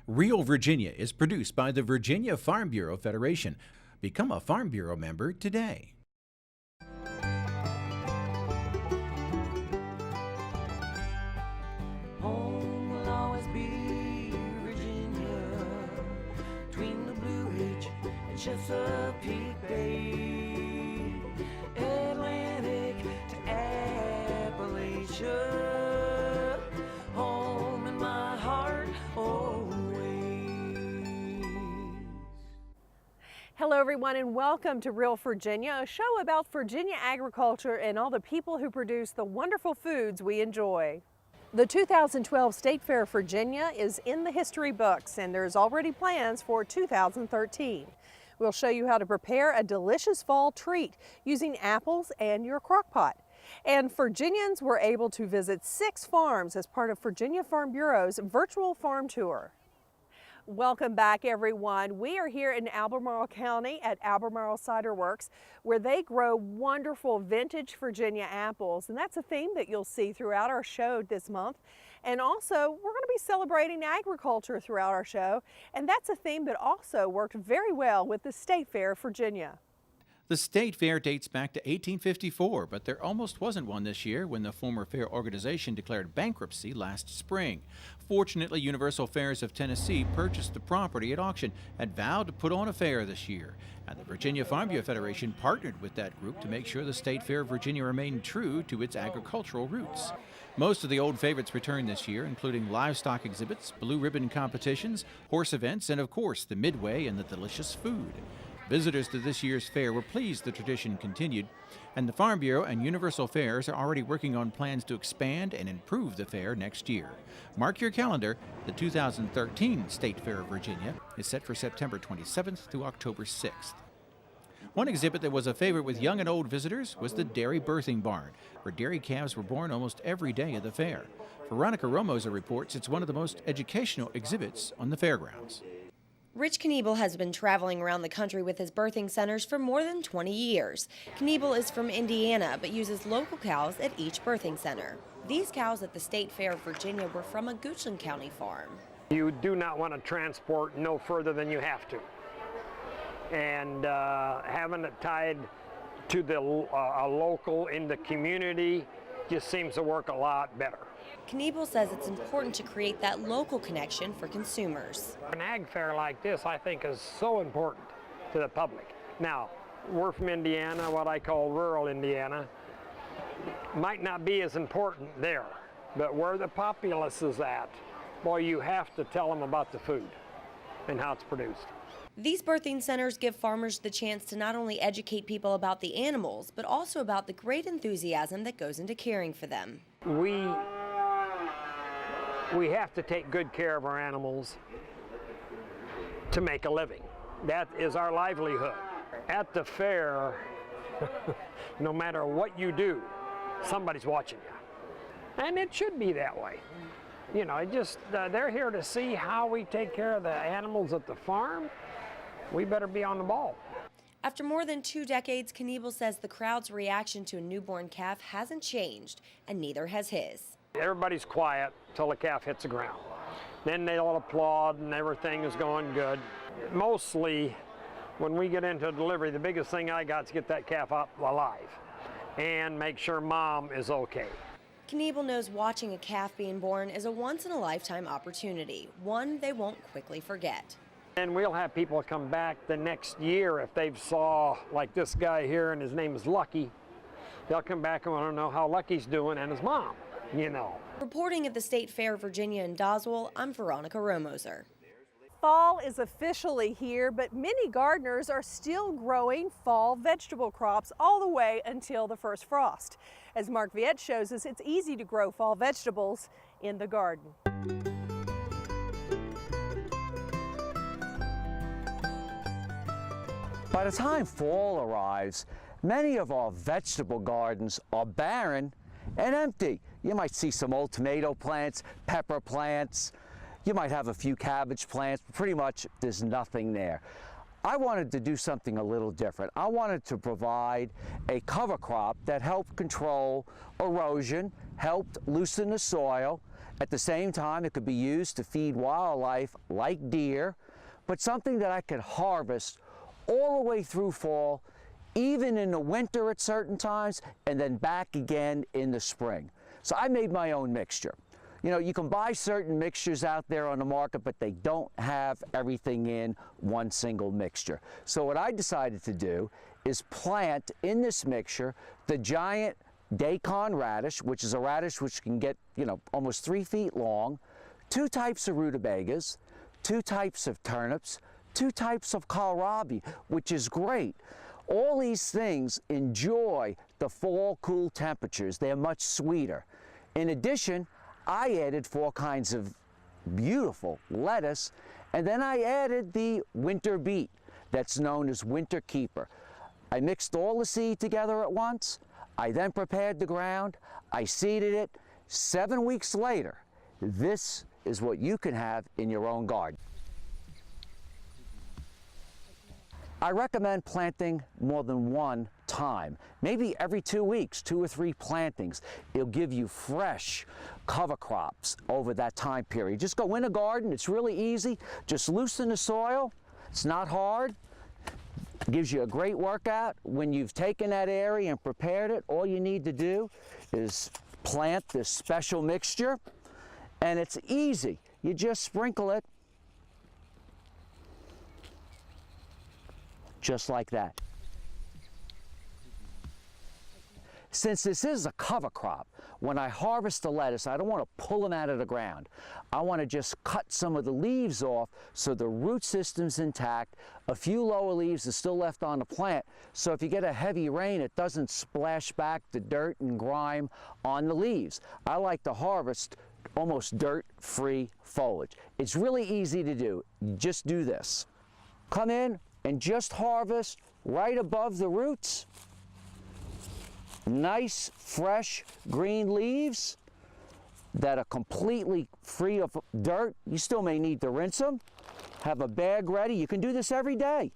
Real Virginia is produced by the Virginia Farm Bureau Federation. Become a Farm Bureau member today. Home will always be Virginia, between the Blue Ridge and Chesapeake Bay, Atlantic to Appalachia, home in my heart always. Hello everyone and welcome to Real Virginia, a show about Virginia agriculture and all the people who produce the wonderful foods we enjoy. The 2012 State Fair of Virginia is in the history books and there's already plans for 2013. We'll show you how to prepare a delicious fall treat using apples and your crock pot. And Virginians were able to visit 6 farms as part of Virginia Farm Bureau's virtual farm tour. Welcome back everyone. We are here in Albemarle County at Albemarle Cider Works where they grow wonderful vintage Virginia apples, and that's a theme that you'll see throughout our show this month. And also we're going to be celebrating agriculture throughout our show, and that's a theme that also worked very well with the State Fair of Virginia. The State Fair dates back to 1854, but there almost wasn't one this year when the former fair organization declared bankruptcy last spring. Fortunately, Universal Fairs of Tennessee purchased the property at auction and vowed to put on a fair this year. And the Virginia Farm Bureau Federation partnered with that group to make sure the State Fair of Virginia remained true to its agricultural roots. Most of the old favorites returned this year, including livestock exhibits, blue ribbon competitions, horse events, and of course the Midway and the delicious food. Visitors to this year's fair were pleased the tradition continued, and the Farm Bureau and Universal Fairs are already working on plans to expand and improve the fair next year. Mark your calendar, the 2013 State Fair of Virginia is set for September 27th through October 6th. One exhibit that was a favorite with young and old visitors was the Dairy Birthing Barn, where dairy calves were born almost every day of the fair. Veronica Romoser reports it's one of the most educational exhibits on the fairgrounds. Rich Kniebel has been traveling around the country with his birthing centers for more than 20 years. Kniebel is from Indiana, but uses local cows at each birthing center. These cows at the State Fair of Virginia were from a Goochland County farm. You do not want to transport no further than you have to. And having it tied to the a local in the community just seems to work a lot better. Kniebel says it's important to create that local connection for consumers. An ag fair like this, I think, is so important to the public. Now, we're from Indiana, what I call rural Indiana. Might not be as important there, but where the populace is at, boy, you have to tell them about the food and how it's produced. These birthing centers give farmers the chance to not only educate people about the animals, but also about the great enthusiasm that goes into caring for them. We have to take good care of our animals to make a living. That is our livelihood. At the fair, no matter what you do, somebody's watching you. And it should be that way. You know, they're here to see how we take care of the animals at the farm. We better be on the ball. After more than 2 decades, Kniebel says the crowd's reaction to a newborn calf hasn't changed, and neither has his. Everybody's quiet till the calf hits the ground. Then they'll applaud and everything is going good. Mostly, when we get into a delivery, the biggest thing I got is get that calf up alive and make sure mom is okay. Kniebel knows watching a calf being born is a once-in-a-lifetime opportunity, one they won't quickly forget. And we'll have people come back the next year if they've saw, like this guy here, and his name is Lucky. They'll come back and want to know how Lucky's doing and his mom, you know. Reporting at the State Fair of Virginia in Doswell, I'm Veronica Romoser. Fall is officially here, but many gardeners are still growing fall vegetable crops all the way until the first frost. As Mark Viette shows us, it's easy to grow fall vegetables in the garden. By the time fall arrives, many of our vegetable gardens are barren and empty. You might see some old tomato plants, pepper plants. You might have a few cabbage plants, but pretty much there's nothing there. I wanted to do something a little different. I wanted to provide a cover crop that helped control erosion, helped loosen the soil, At the same time, it could be used to feed wildlife like deer, but something that I could harvest all the way through fall, even in the winter at certain times, and then back again in the spring. So I made my own mixture. You know, you can buy certain mixtures out there on the market, but they don't have everything in one single mixture. So what I decided to do is plant in this mixture the giant daikon radish, which is a radish which can get, you know, almost 3 feet long, 2 types of rutabagas, 2 types of turnips, 2 types of kohlrabi, which is great. All these things enjoy the fall cool temperatures. They're much sweeter. In addition, I added 4 kinds of beautiful lettuce, and then I added the winter beet that's known as winter keeper. I mixed all the seed together at once. I then prepared the ground. I seeded it. 7 weeks later, this is what you can have in your own garden. I recommend planting more than one time, maybe every 2 weeks, 2 or 3 plantings. It'll give you fresh cover crops over that time period. Just go in a garden, it's really easy. Just loosen the soil, it's not hard. Gives you a great workout. When you've taken that area and prepared it, all you need to do is plant this special mixture, and it's easy. You just sprinkle it just like that. Since this is a cover crop, when I harvest the lettuce, I don't want to pull them out of the ground. I want to just cut some of the leaves off so the root system's intact. A few lower leaves are still left on the plant, so if you get a heavy rain, it doesn't splash back the dirt and grime on the leaves. I like to harvest almost dirt-free foliage. It's really easy to do. You just do this. Come in and just harvest right above the roots. Nice, fresh, green leaves that are completely free of dirt. You still may need to rinse them. Have a bag ready. You can do this every day.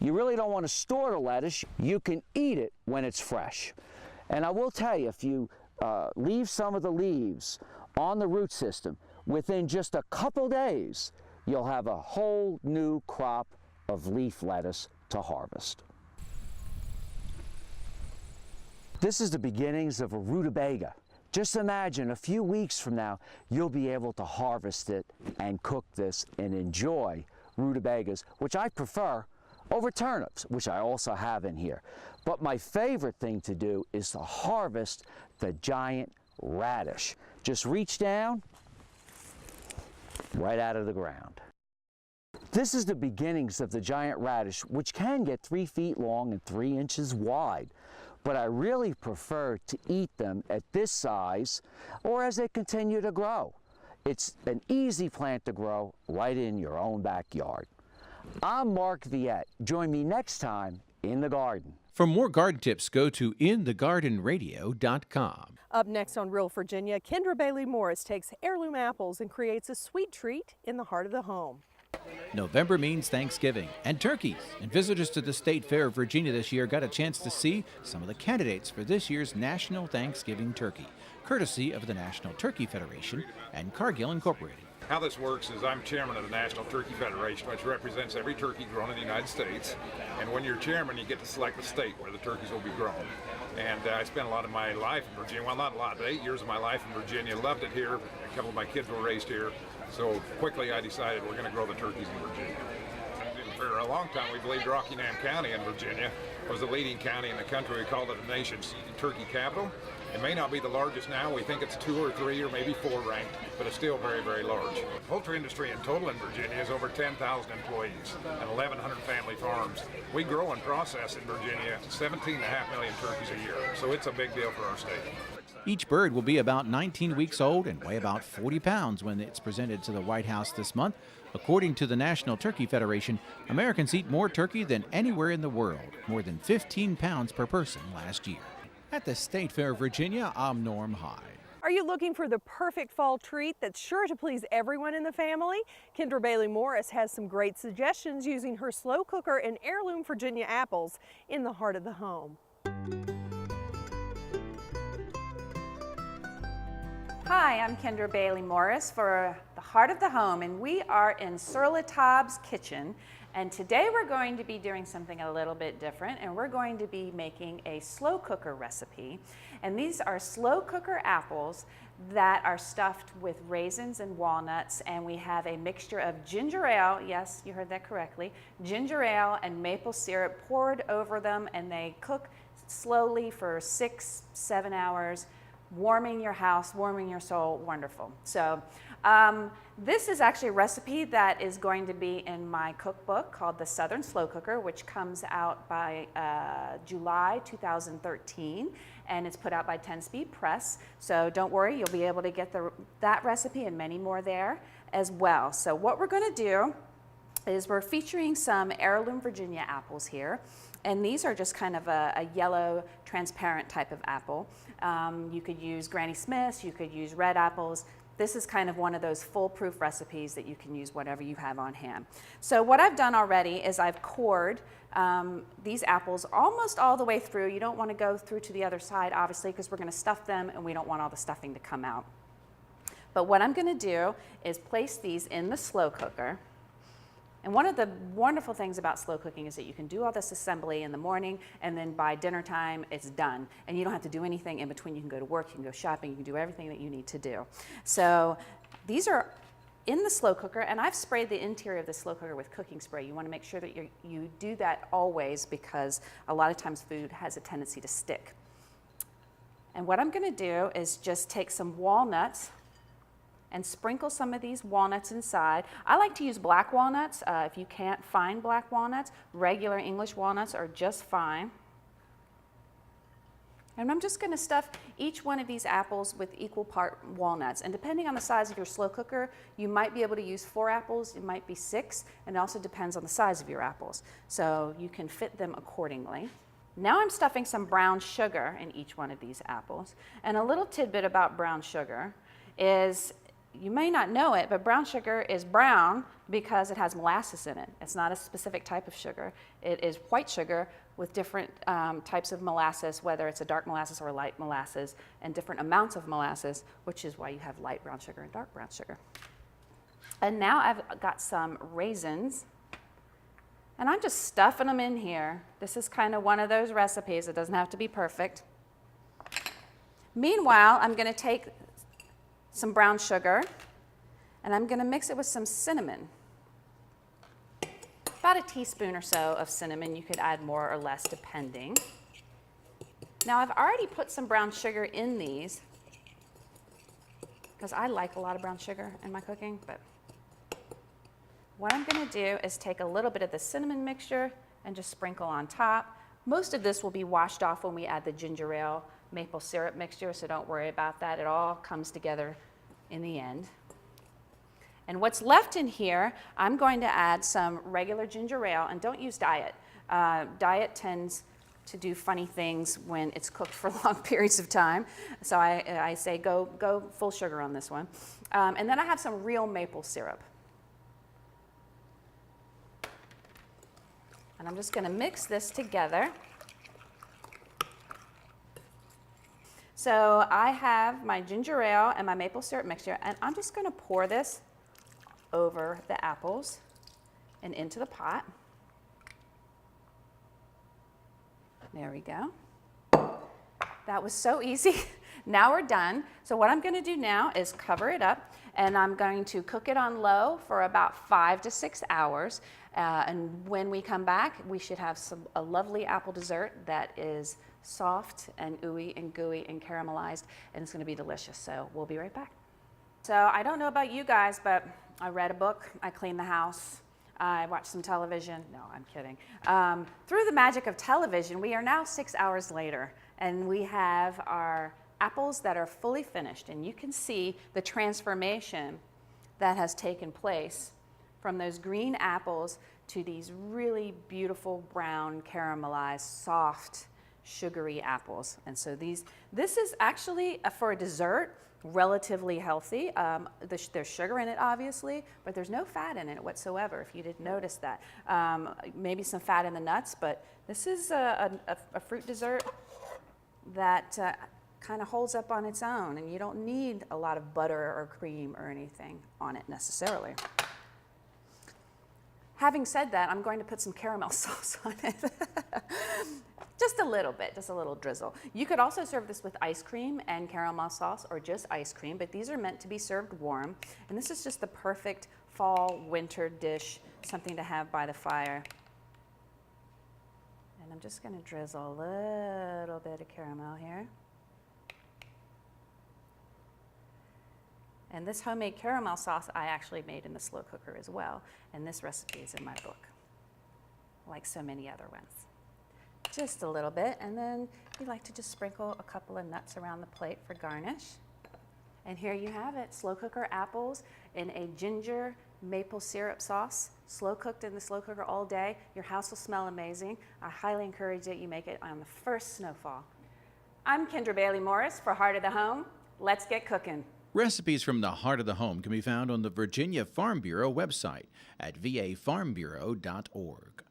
You really don't want to store the lettuce. You can eat it when it's fresh. And I will tell you, if you leave some of the leaves on the root system, within just a couple days, you'll have a whole new crop of leaf lettuce to harvest. This is the beginnings of a rutabaga. Just imagine a few weeks from now, you'll be able to harvest it and cook this and enjoy rutabagas, which I prefer over turnips, which I also have in here. But my favorite thing to do is to harvest the giant radish. Just reach down, right out of the ground. This is the beginnings of the giant radish, which can get 3 feet long and 3 inches wide. But I really prefer to eat them at this size or as they continue to grow. It's an easy plant to grow right in your own backyard. I'm Mark Viette. Join me next time in the garden. For more garden tips, go to inthegardenradio.com. Up next on Real Virginia, Kendra Bailey Morris takes heirloom apples and creates a sweet treat in the heart of the home. November means Thanksgiving and turkeys, and visitors to the State Fair of Virginia this year got a chance to see some of the candidates for this year's National Thanksgiving Turkey, courtesy of the National Turkey Federation and Cargill Incorporated. How this works is I'm chairman of the National Turkey Federation, which represents every turkey grown in the United States. And when you're chairman, you get to select the state where the turkeys will be grown. And I spent a lot of my life in Virginia, well, not a lot, but 8 years of my life in Virginia. Loved it here. A couple of my kids were raised here. So quickly I decided we're going to grow the turkeys in Virginia. For a long time, we believed Rockingham County in Virginia was the leading county in the country. We called it the nation's turkey capital. It may not be the largest now. We think it's 2 or 3 or maybe 4 ranked, but it's still very, very large. The poultry industry in total in Virginia is over 10,000 employees and 1,100 family farms. We grow and process in Virginia 17.5 million turkeys a year, so it's a big deal for our state. Each bird will be about 19 weeks old and weigh about 40 pounds when it's presented to the White House this month. According to the National Turkey Federation, Americans eat more turkey than anywhere in the world, more than 15 pounds per person last year. At the State Fair of Virginia, I'm Norm Hyde. Are you looking for the perfect fall treat that's sure to please everyone in the family? Kendra Bailey Morris has some great suggestions using her slow cooker and heirloom Virginia apples in the heart of the home. Hi, I'm Kendra Bailey Morris for the Heart of the Home, and we are in Sur La Table's kitchen. And today we're going to be doing something a little bit different, and we're going to be making a slow cooker recipe. And these are slow cooker apples that are stuffed with raisins and walnuts, and we have a mixture of ginger ale, yes, you heard that correctly, ginger ale and maple syrup poured over them, and they cook slowly for 6-7 hours. Warming your house, warming your soul, wonderful. So this is actually a recipe that is going to be in my cookbook called The Southern Slow Cooker, which comes out by July 2013, and it's put out by 10 Speed Press. So don't worry, you'll be able to get that recipe and many more there as well. So what we're going to do is we're featuring some heirloom Virginia apples here. And these are just kind of a yellow, transparent type of apple. You could use Granny Smith's, you could use red apples. This is kind of one of those foolproof recipes that you can use whatever you have on hand. So what I've done already is I've cored these apples almost all the way through. You don't want to go through to the other side, obviously, because we're going to stuff them and we don't want all the stuffing to come out. But what I'm going to do is place these in the slow cooker. And one of the wonderful things about slow cooking is that you can do all this assembly in the morning, and then by dinner time, it's done. And you don't have to do anything in between. You can go to work, you can go shopping, you can do everything that you need to do. So these are in the slow cooker, and I've sprayed the interior of the slow cooker with cooking spray. You want to make sure that you do that always, because a lot of times food has a tendency to stick. And what I'm going to do is just take some walnuts and sprinkle some of these walnuts inside. I like to use black walnuts. If you can't find black walnuts, regular English walnuts are just fine. And I'm just going to stuff each one of these apples with equal part walnuts. And depending on the size of your slow cooker, you might be able to use 4 apples, it might be 6, and it also depends on the size of your apples. So you can fit them accordingly. Now I'm stuffing some brown sugar in each one of these apples. And a little tidbit about brown sugar is, you may not know it, but brown sugar is brown because it has molasses in it. It's not a specific type of sugar. It is white sugar with different types of molasses, whether it's a dark molasses or a light molasses, and different amounts of molasses, which is why you have light brown sugar and dark brown sugar. And now I've got some raisins, and I'm just stuffing them in here. This is kind of one of those recipes. It doesn't have to be perfect. Meanwhile, I'm going to take some brown sugar, and I'm going to mix it with some cinnamon. About a teaspoon or so of cinnamon. You could add more or less depending. Now I've already put some brown sugar in these because I like a lot of brown sugar in my cooking, but what I'm going to do is take a little bit of the cinnamon mixture and just sprinkle on top. Most of this will be washed off when we add the ginger ale maple syrup mixture, so don't worry about that. It all comes together in the end. And what's left in here, I'm going to add some regular ginger ale, and don't use diet. Diet tends to do funny things when it's cooked for long periods of time, so I say go full sugar on this one. And then I have some real maple syrup. And I'm just going to mix this together. So I have my ginger ale and my maple syrup mixture, and I'm just going to pour this over the apples and into the pot. There we go. That was so easy. Now we're done. So what I'm going to do now is cover it up, and I'm going to cook it on low for about 5 to 6 hours. And when we come back, we should have a lovely apple dessert that is soft and ooey and gooey and caramelized, and it's going to be delicious. So we'll be right back. So I don't know about you guys, but I read a book, I cleaned the house, I watched some television. No, I'm kidding. Through the magic of television, we are now 6 hours later, and we have our apples that are fully finished, and you can see the transformation that has taken place from those green apples to these really beautiful brown, caramelized, soft, sugary apples. And so this is actually, for a dessert, relatively healthy. There's sugar in it, obviously, but there's no fat in it whatsoever, if you didn't notice that. Maybe some fat in the nuts, but this is a fruit dessert that kind of holds up on its own, and you don't need a lot of butter or cream or anything on it necessarily. Having said that, I'm going to put some caramel sauce on it. Just a little bit, just a little drizzle. You could also serve this with ice cream and caramel sauce, or just ice cream, but these are meant to be served warm. And this is just the perfect fall, winter dish, something to have by the fire. And I'm just gonna drizzle a little bit of caramel here. And this homemade caramel sauce I actually made in the slow cooker as well. And this recipe is in my book, like so many other ones. Just a little bit, and then you like to just sprinkle a couple of nuts around the plate for garnish. And here you have it, slow cooker apples in a ginger maple syrup sauce, slow cooked in the slow cooker all day. Your house will smell amazing. I highly encourage that you make it on the first snowfall. I'm Kendra Bailey Morris for Heart of the Home. Let's get cooking. Recipes from the Heart of the Home can be found on the Virginia Farm Bureau website at vafarmbureau.org.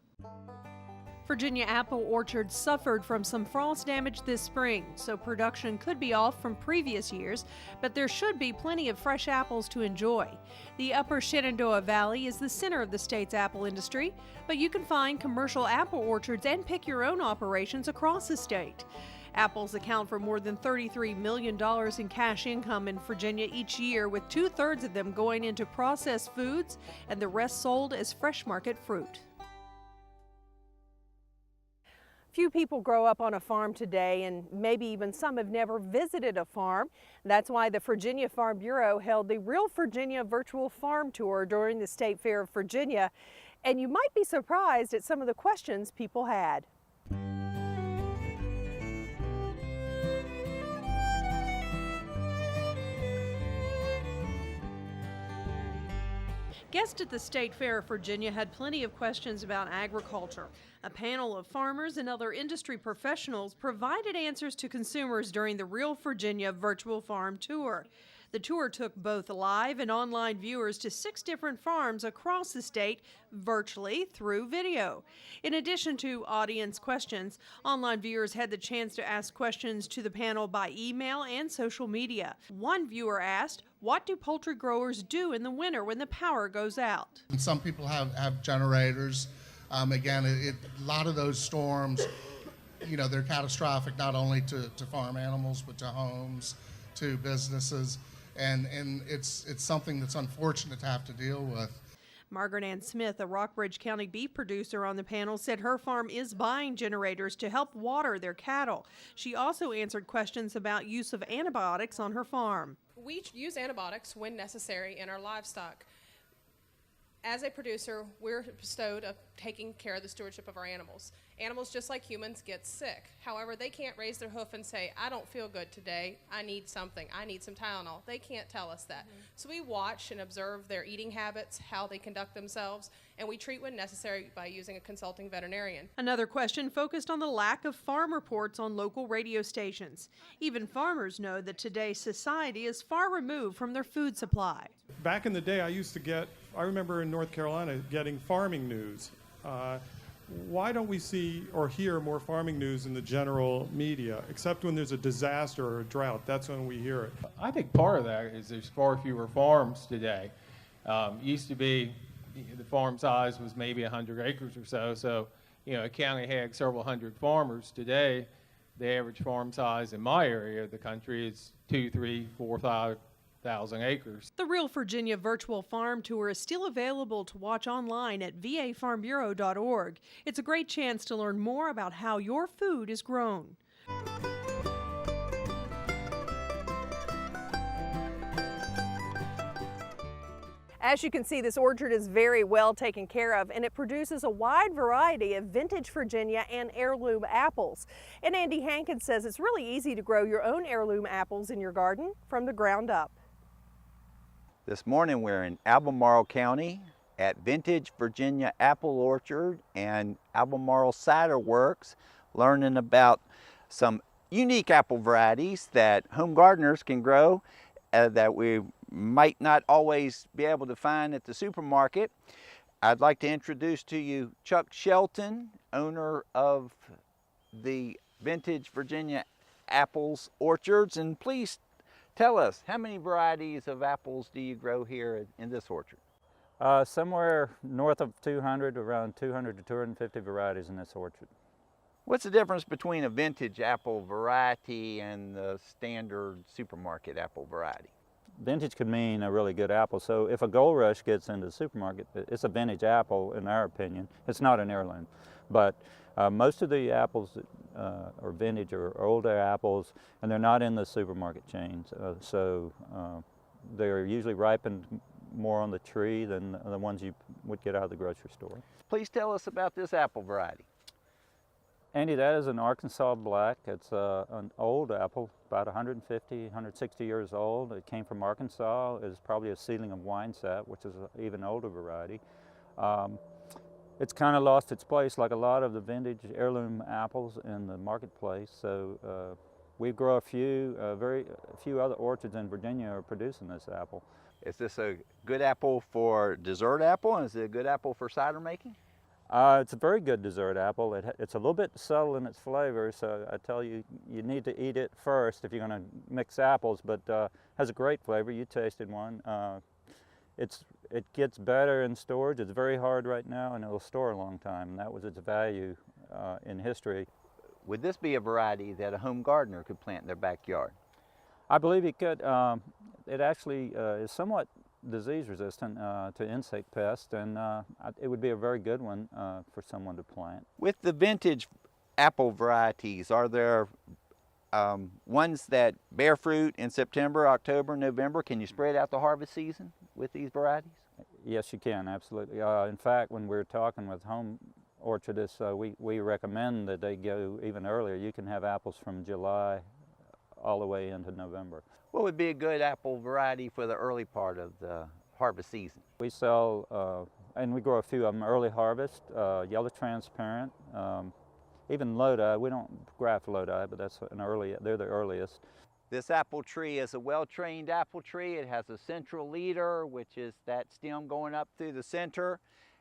Virginia apple orchards suffered from some frost damage this spring, so production could be off from previous years, but there should be plenty of fresh apples to enjoy. The Upper Shenandoah Valley is the center of the state's apple industry, but you can find commercial apple orchards and pick your own operations across the state. Apples account for more than $33 million in cash income in Virginia each year, with 2/3 of them going into processed foods and the rest sold as fresh market fruit. Few people grow up on a farm today, and maybe even some have never visited a farm. That's why the Virginia Farm Bureau held the Real Virginia virtual farm tour during the State Fair of Virginia. And you might be surprised at some of the questions people had. Guests at the State Fair of Virginia had plenty of questions about agriculture. A panel of farmers and other industry professionals provided answers to consumers during the Real Virginia virtual farm tour. The tour took both live and online viewers to 6 different farms across the state virtually through video. In addition to audience questions, online viewers had the chance to ask questions to the panel by email and social media. One viewer asked, "What do poultry growers do in the winter when the power goes out?" And some people have generators. Again, a lot of those storms, you know, they're catastrophic not only to farm animals, but to homes, to businesses. And it's something that's unfortunate to have to deal with. Margaret Ann Smith, a Rockbridge County beef producer on the panel, said her farm is buying generators to help water their cattle. She also answered questions about use of antibiotics on her farm. We use antibiotics when necessary in our livestock. As a producer, we're bestowed of taking care of the stewardship of our animals. Animals, just like humans, get sick. However, they can't raise their hoof and say, "I don't feel good today. I need something. I need some Tylenol." They can't tell us that. So we watch and observe their eating habits, how they conduct themselves, and we treat when necessary by using a consulting veterinarian. Another question focused on the lack of farm reports on local radio stations. Even farmers know that today's society is far removed from their food supply. Back in the day, I remember in North Carolina getting farming news. Why don't we see or hear more farming news in the general media, except when there's a disaster or a drought? That's when we hear it. I think part of that is there's far fewer farms today. Used to be the farm size was maybe 100 acres or so. So, you know, a county had several hundred farmers. Today, the average farm size in my area of the country is 2, 3, 4, 5,000 acres. The Real Virginia virtual farm tour is still available to watch online at vafarmbureau.org. It's a great chance to learn more about how your food is grown. As you can see, this orchard is very well taken care of, and it produces a wide variety of vintage Virginia and heirloom apples. And Andy Hankins says it's really easy to grow your own heirloom apples in your garden from the ground up. This morning we're in Albemarle County at Vintage Virginia Apple Orchard and Albemarle Cider Works, learning about some unique apple varieties that home gardeners can grow that we might not always be able to find at the supermarket. I'd like to introduce to you Chuck Shelton, owner of the Vintage Virginia Apples Orchards, and please tell us, how many varieties of apples do you grow here in this orchard? Somewhere north of 200, around 200 to 250 varieties in this orchard. What's the difference between a vintage apple variety and the standard supermarket apple variety? Vintage could mean a really good apple. So if a Gold Rush gets into the supermarket, it's a vintage apple in our opinion. It's not an heirloom. But most of the apples that are vintage are older apples, and they're not in the supermarket chains. They're usually ripened more on the tree than the ones you would get out of the grocery store. Please tell us about this apple variety. Andy, that is an Arkansas Black. It's an old apple, about 150, 160 years old. It came from Arkansas. It's probably a seedling of Winesap, which is an even older variety. It's kind of lost its place like a lot of the vintage heirloom apples in the marketplace. So we grow a few other orchards in Virginia are producing this apple. Is this a good apple for dessert apple, and is it a good apple for cider making? It's a very good dessert apple. It's a little bit subtle in its flavor, so I tell you, you need to eat it first if you're going to mix apples, but has a great flavor. You tasted one. It gets better in storage. It's very hard right now, and it'll store a long time, and that was its value in history. Would this be a variety that a home gardener could plant in their backyard? I believe it could. It actually is somewhat disease resistant to insect pests, and it would be a very good one for someone to plant. With the vintage apple varieties, are there ones that bear fruit in September, October, November? Can you spread out the harvest season with these varieties? Yes, you can, absolutely. In fact, when we're talking with home orchardists, we recommend that they go even earlier. You can have apples from July all the way into November. What would be a good apple variety for the early part of the harvest season? We sell, and we grow a few of them, early harvest, yellow transparent, even Lodi. We don't graft Lodi, but that's they're the earliest. This apple tree is a well-trained apple tree. It has a central leader, which is that stem going up through the center.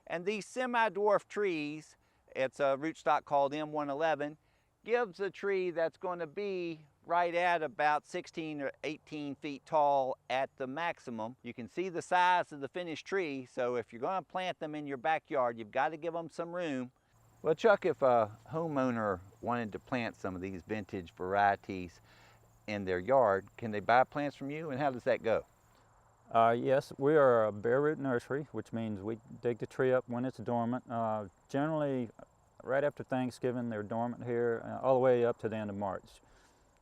And these semi-dwarf trees, it's a rootstock called M111, gives a tree that's going to be right at about 16 or 18 feet tall at the maximum. You can see the size of the finished tree, so if you're going to plant them in your backyard, you've got to give them some room. Well, Chuck, if a homeowner wanted to plant some of these vintage varieties in their yard, can they buy plants from you, and how does that go? Yes, we are a bare root nursery, which means we dig the tree up when it's dormant. Generally, right after Thanksgiving, they're dormant here all the way up to the end of March.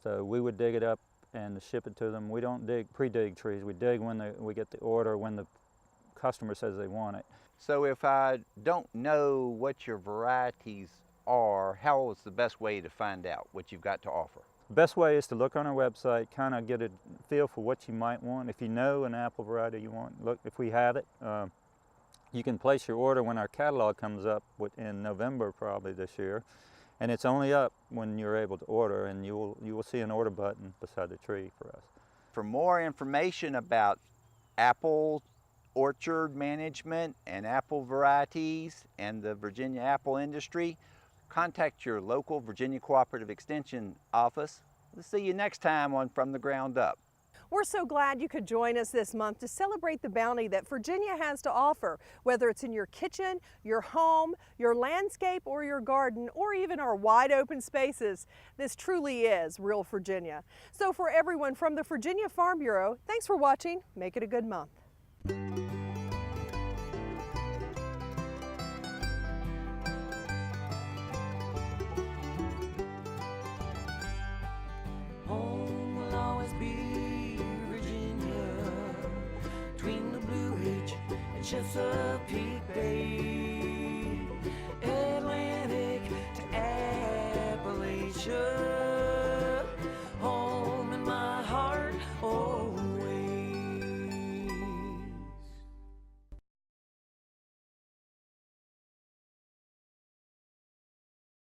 So we would dig it up and ship it to them. We don't pre-dig trees. We dig when we get the order, when the customer says they want it. So if I don't know what your varieties are, how is the best way to find out what you've got to offer? The best way is to look on our website, kind of get a feel for what you might want. If you know an apple variety you want, look if we have it. You can place your order when our catalog comes up in November probably this year. And it's only up when you're able to order, and you will see an order button beside the tree for us. For more information about apple orchard management and apple varieties and the Virginia apple industry, contact your local Virginia Cooperative Extension office. We'll see you next time on From the Ground Up. We're so glad you could join us this month to celebrate the bounty that Virginia has to offer, whether it's in your kitchen, your home, your landscape, or your garden, or even our wide open spaces. This truly is real Virginia. So for everyone from the Virginia Farm Bureau, thanks for watching. Make it a good month. Home will always be Virginia, between the Blue Ridge and Chesapeake Bay.